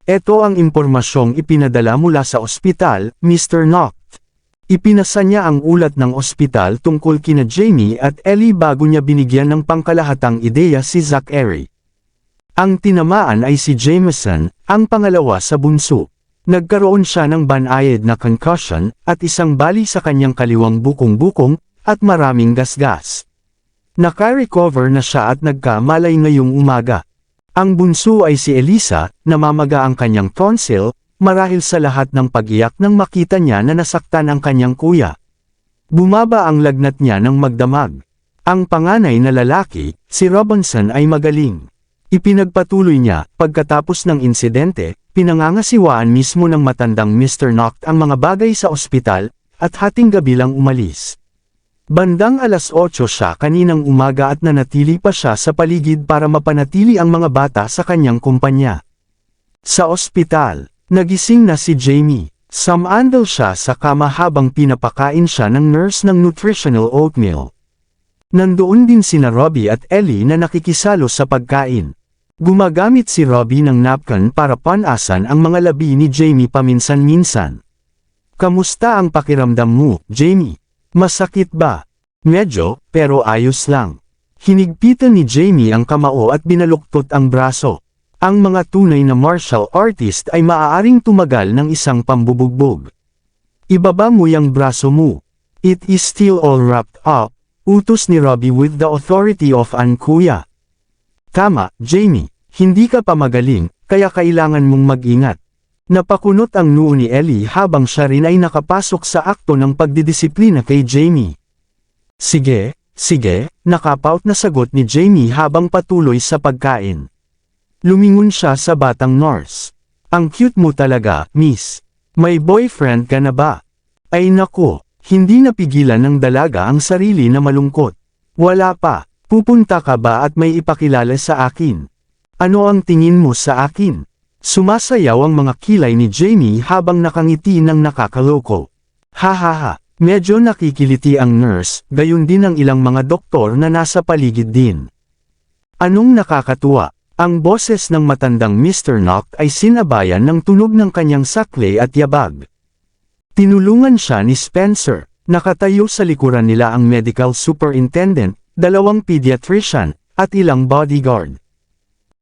Ito ang impormasyong ipinadala mula sa ospital, Mr. Noct. Ipinasa niya ang ulat ng ospital tungkol kina Jamie at Ellie bago niya binigyan ng pangkalahatang ideya si Zachary. Ang tinamaan ay si Jameson, ang pangalawa sa bunso. Nagkaroon siya ng banayad na concussion, at isang bali sa kanyang kaliwang bukong-bukong, at maraming gasgas. Naka-recover na siya at nagkamalay ngayong umaga. Ang bunso ay si Elisa, namamaga ang kanyang tonsil, marahil sa lahat ng pag-iyak nang makita niya na nasaktan ang kanyang kuya. Bumaba ang lagnat niya ng magdamag. Ang panganay na lalaki, si Robinson ay magaling. Ipinagpatuloy niya, pagkatapos ng insidente, pinangangasiwaan mismo ng matandang Mr. Noct ang mga bagay sa ospital, at hating gabi lang umalis. Bandang alas 8 siya kaninang umaga at nanatili pa siya sa paligid para mapanatili ang mga bata sa kanyang kumpanya. Sa ospital, nagising na si Jamie. Samandal siya sa kama habang pinapakain siya ng nurse ng nutritional oatmeal. Nandoon din sina Robbie at Ellie na nakikisalo sa pagkain. Gumagamit si Robbie ng napkin para panasan ang mga labi ni Jamie paminsan-minsan. Kamusta ang pakiramdam mo, Jamie? Masakit ba? Medyo, pero ayos lang. Hinigpitan ni Jamie ang kamao at binaluktot ang braso. Ang mga tunay na martial artist ay maaaring tumagal ng isang pambubugbog. Ibaba mo yung braso mo. It is still all wrapped up, utos ni Robbie with the authority of an kuya. Tama, Jamie, hindi ka pa magaling, kaya kailangan mong mag-ingat. Napakunot ang noo ni Ellie habang siya rin ay nakapasok sa akto ng pagdidisiplina kay Jamie. Sige, nakapout na sagot ni Jamie habang patuloy sa pagkain. Lumingon siya sa batang nurse. Ang cute mo talaga, miss. May boyfriend ka na ba? Ay nako, hindi napigilan ng dalaga ang sarili na malungkot. Wala pa. Pupunta ka ba at may ipakilala sa akin? Ano ang tingin mo sa akin? Sumasayaw ang mga kilay ni Jamie habang nakangiti ng nakakaloko. Hahaha, medyo nakikiliti ang nurse, gayon din ang ilang mga doktor na nasa paligid din. Anong nakakatuwa? Ang boses ng matandang Mr. Noct ay sinabayan ng tunog ng kanyang sakle at yabag. Tinulungan siya ni Spencer. Nakatayo sa likuran nila ang medical superintendent, 2 pediatrician, at ilang bodyguard.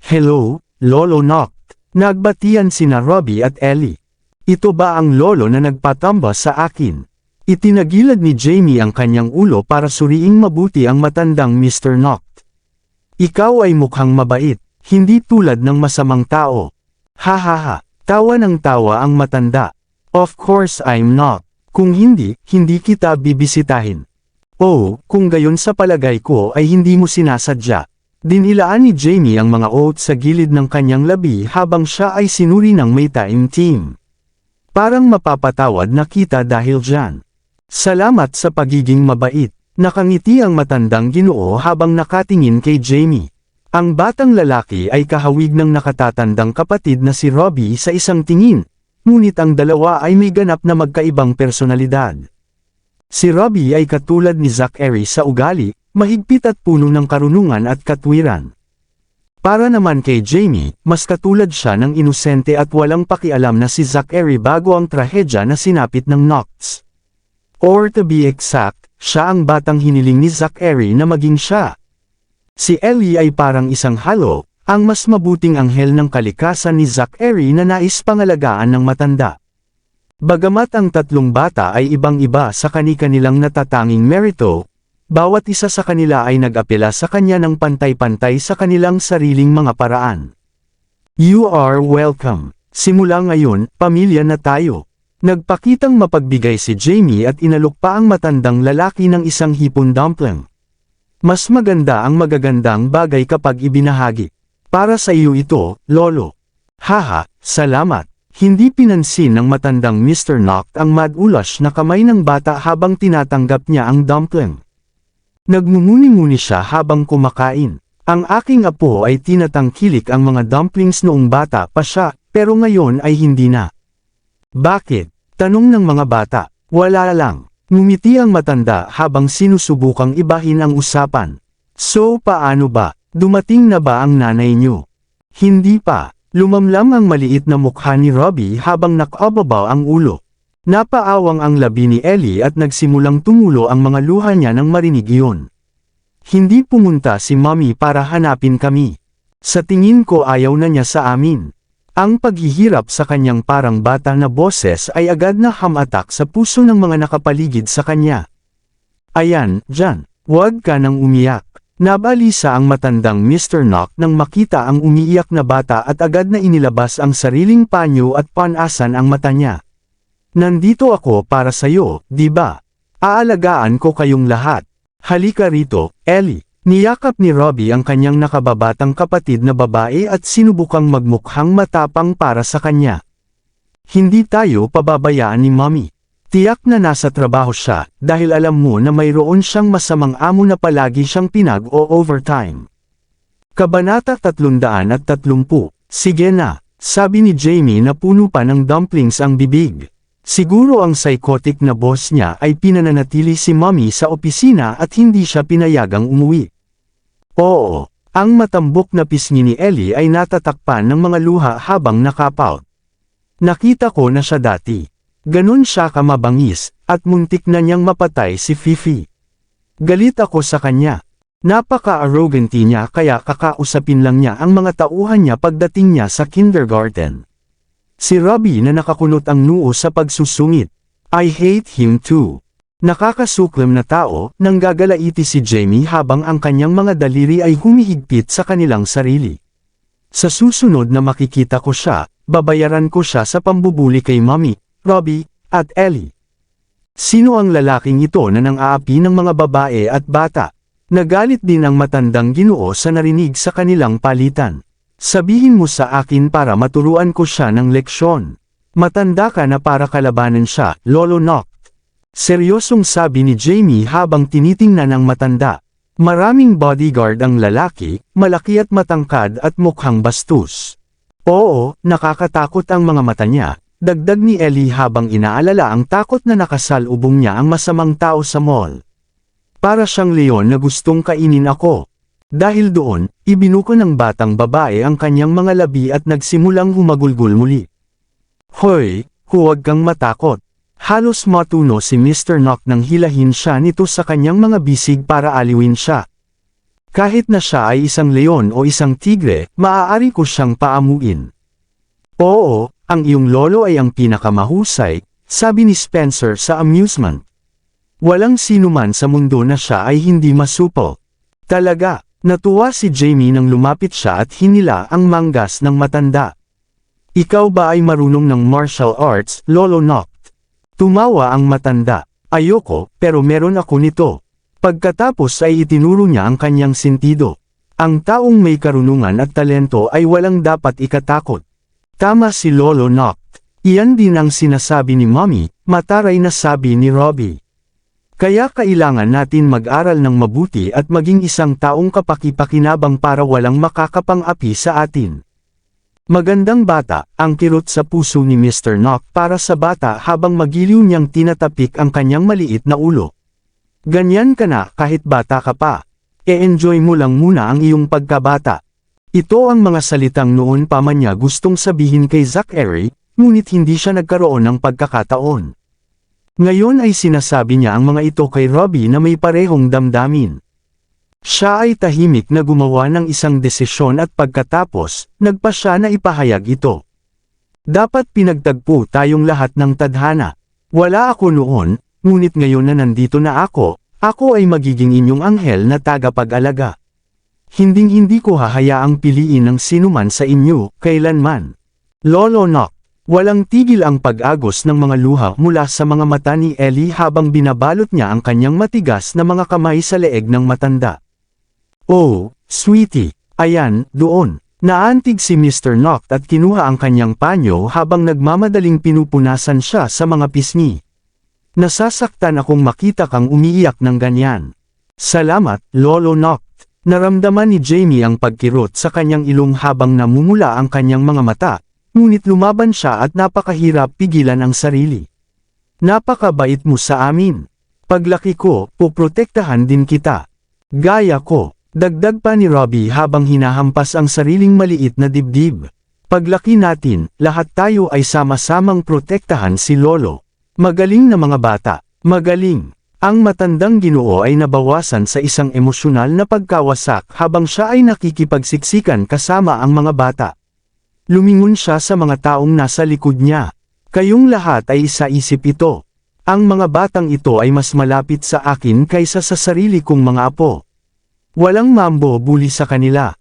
"Hello, Lolo Noct," nagbatian sina Robbie at Ellie. "Ito ba ang lolo na nagpatamba sa akin?" Itinagilad ni Jamie ang kanyang ulo para suriing mabuti ang matandang Mr. Noct. "Ikaw ay mukhang mabait, hindi tulad ng masamang tao." "Hahaha," tawa ng tawa ang matanda. "Of course I'm not. Kung hindi, hindi kita bibisitahin." "Oh, kung gayon sa palagay ko ay hindi mo sinasadya." Dinilaan ni Jamie ang mga oats sa gilid ng kanyang labi habang siya ay sinuri ng may taimtim. "Parang mapapatawad na kita dahil dyan. Salamat sa pagiging mabait." Nakangiti ang matandang Ginoo habang nakatingin kay Jamie. Ang batang lalaki ay kahawig ng nakatatandang kapatid na si Robbie sa isang tingin, ngunit ang dalawa ay may ganap na magkaibang personalidad. Si Robbie ay katulad ni Zachary sa ugali, mahigpit at puno ng karunungan at katwiran. Para naman kay Jamie, mas katulad siya ng inosente at walang pakialam na si Zachary bago ang trahedya na sinapit ng Nocts. Or to be exact, siya ang batang hiniling ni Zachary na maging siya. Si Ellie ay parang isang halo, ang mas mabuting anghel ng kalikasan ni Zachary na nais pangalagaan ng matanda. Bagamat ang tatlong bata ay ibang-iba sa kani-kanilang natatanging merito, bawat isa sa kanila ay nag-apela sa kanya ng pantay-pantay sa kanilang sariling mga paraan. "You are welcome. Simula ngayon, pamilya na tayo." Nagpakitang mapagbigay si Jamie at inalok pa ang matandang lalaki ng isang hipon dumpling. "Mas maganda ang magagandang bagay kapag ibinahagi. Para sa iyo ito, Lolo." "Haha, salamat." Hindi pinansin ng matandang Mr. Noct ang mad-ulash na kamay ng bata habang tinatanggap niya ang dumpling. Nagmumuni-muni siya habang kumakain. "Ang aking apo ay tinatangkilik ang mga dumplings noong bata pa siya, pero ngayon ay hindi na." "Bakit?" tanong ng mga bata. "Wala lang." Ngumiti ang matanda habang sinusubukang ibahin ang usapan. "So paano ba? Dumating na ba ang nanay niyo?" "Hindi pa." Lumamlam ang maliit na mukha ni Robbie habang nakababaw ang ulo. Napaawang ang labi ni Ellie at nagsimulang tumulo ang mga luha niya nang marinig iyon. "Hindi pumunta si Mommy para hanapin kami. Sa tingin ko ayaw na niya sa amin." Ang paghihirap sa kanyang parang bata na boses ay agad na hamatak sa puso ng mga nakapaligid sa kanya. "Ayan, Jan, huwag ka nang umiyak." Nabalisa ang matandang Mr. Noct nang makita ang umiiyak na bata at agad na inilabas ang sariling panyo at panasan ang mata niya. "Nandito ako para sayo, di ba? Aalagaan ko kayong lahat. Halika rito, Ellie." Niyakap ni Robbie ang kanyang nakababatang kapatid na babae at sinubukang magmukhang matapang para sa kanya. "Hindi tayo pababayaan ni Mommy. Tiyak na nasa trabaho siya, dahil alam mo na mayroon siyang masamang amo na palagi siyang pinag-o-overtime." Kabanata 330. "Sige na," sabi ni Jamie na puno pa ng dumplings ang bibig. Siguro ang psychotic na boss niya ay pinananatili si Mommy sa opisina at hindi siya pinayagang umuwi. Oo, ang matambok na pisngi ni Ellie ay natatakpan ng mga luha habang nakapout. "Nakita ko na siya dati. Ganon siya kamabangis, at muntik na niyang mapatay si Fifi. Galit ako sa kanya. Napaka-arrogant niya kaya kakausapin lang niya ang mga tauhan niya pagdating niya sa kindergarten." Si Robbie na nakakunot ang noo sa pagsusungit. "I hate him too." Nakakasuklam na tao, nang gagalaiti si Jamie habang ang kanyang mga daliri ay humihigpit sa kanilang sarili. "Sa susunod na makikita ko siya, babayaran ko siya sa pambubuli kay Mommy, Robbie, at Ellie." Sino ang lalaking ito na nang-aapi ng mga babae at bata? Nagalit din ang matandang Ginoo sa narinig sa kanilang palitan. "Sabihin mo sa akin para maturuan ko siya ng leksyon. Matanda ka na para kalabanan siya, Lolo Noct." Seryosong sabi ni Jamie habang tinitingnan ang matanda. Maraming bodyguard ang lalaki, malaki at matangkad at mukhang bastos. "Oo, nakakatakot ang mga mata niya," dagdag ni Ellie habang inaalala ang takot na nakasalubong niya ang masamang tao sa mall. "Para siyang leon na gustong kainin ako." Dahil doon, ibinuko ng batang babae ang kanyang mga labi at nagsimulang humagulgol muli. "Hoy, huwag kang matakot." Halos matuno si Mr. Noct nang hilahin siya nito sa kanyang mga bisig para aliwin siya. Kahit na siya ay isang leon o isang tigre, maaari ko siyang paamuin. Oo, ang iyong lolo ay ang pinakamahusay, sabi ni Spencer sa amusement. Walang sinuman sa mundo na siya ay hindi masupol. Talaga, natuwa si Jamie nang lumapit siya at hinila ang manggas ng matanda. Ikaw ba ay marunong ng martial arts, Lolo Noct? Tumawa ang matanda. Ayoko, pero meron ako nito. Pagkatapos ay itinuro niya ang kanyang sentido. Ang taong may karunungan at talento ay walang dapat ikatakot. Tama si Lolo Noct. Iyan din ang sinasabi ni Mommy, mataray na sabi ni Robbie. Kaya kailangan natin mag-aral ng mabuti at maging isang taong kapaki-pakinabang para walang makakapang-api sa atin. Magandang bata, ang kirot sa puso ni Mr. Noct para sa bata habang magiliw niyang tinatapik ang kanyang maliit na ulo. Ganyan ka na kahit bata ka pa. E-enjoy mo lang muna ang iyong pagkabata. Ito ang mga salitang noon pa man niya gustong sabihin kay Zachary, ngunit hindi siya nagkaroon ng pagkakataon. Ngayon ay sinasabi niya ang mga ito kay Robbie na may parehong damdamin. Siya ay tahimik na gumawa ng isang desisyon at pagkatapos, nagpa siya na ipahayag ito. Dapat pinagtagpo tayong lahat ng tadhana. Wala ako noon, ngunit ngayon na nandito na ako ay magiging inyong anghel na tagapag-alaga. Hinding-hindi ko hahayaang piliin ng sinuman sa inyo, kailanman. Lolo Noct. Walang tigil ang pag-agos ng mga luha mula sa mga mata ni Ellie habang binabalot niya ang kanyang matigas na mga kamay sa leeg ng matanda. Oh, sweetie, ayan, doon. Naantig si Mr. Noct at kinuha ang kanyang panyo habang nagmamadaling pinupunasan siya sa mga pisngi. Nasasaktan akong makita kang umiiyak ng ganyan. Salamat, Lolo Noct. Naramdaman ni Jamie ang pagkirot sa kanyang ilong habang namumula ang kanyang mga mata. Ngunit lumaban siya at napakahirap pigilan ang sarili. Napakabait mo sa amin. Paglaki ko, poprotektahan din kita. Gaya ko, dagdag pa ni Robbie habang hinahampas ang sariling maliit na dibdib. Paglaki natin, lahat tayo ay sama-samang protektahan si Lolo. Magaling na mga bata, magaling. Ang matandang Ginoo ay nabawasan sa isang emosyonal na pagkawasak habang siya ay nakikipagsiksikan kasama ang mga bata. Lumingon siya sa mga taong nasa likod niya. Kayong lahat ay isa-isip ito. Ang mga batang ito ay mas malapit sa akin kaysa sa sarili kong mga apo. Walang mambo-bully sa kanila.